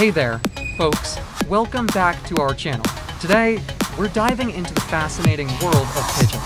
Hey there, folks. Welcome back to our channel. Today, we're diving into the fascinating world of pigeons.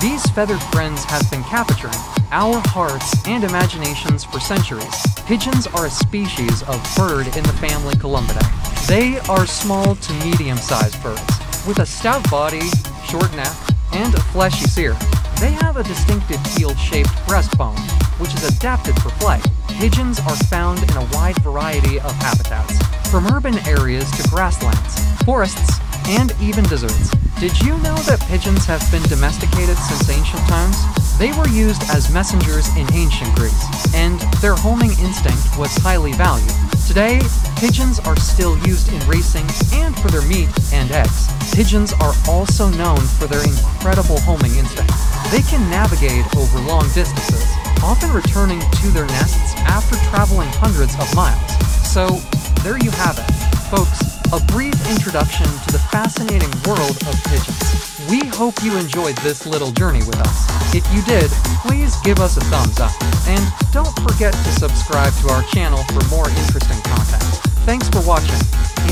These feathered friends have been capturing our hearts and imaginations for centuries. Pigeons are a species of bird in the family Columbidae. They are small to medium-sized birds, with a stout body, short neck, and a fleshy cere. They have a distinctive keel-shaped breastbone, which is adapted for flight. Pigeons are found in a wide variety of habitats, from urban areas to grasslands, forests, and even deserts. Did you know that pigeons have been domesticated since ancient times? They were used as messengers in ancient Greece, and their homing instinct was highly valued. Today, pigeons are still used in racing and for their meat and eggs. Pigeons are also known for their incredible homing instinct. They can navigate over long distances, often returning to their nests after traveling hundreds of miles. So, there you have it, folks, a brief introduction to the fascinating world of pigeons. We hope you enjoyed this little journey with us. If you did, please give us a thumbs up, and don't forget to subscribe to our channel for more interesting content. Thanks for watching,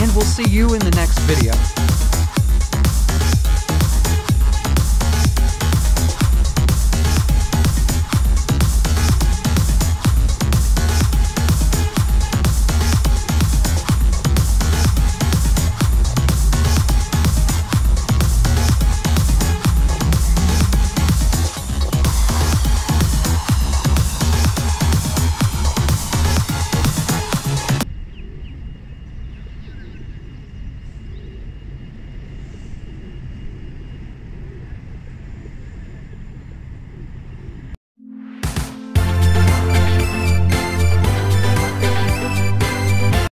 and we'll see you in the next video.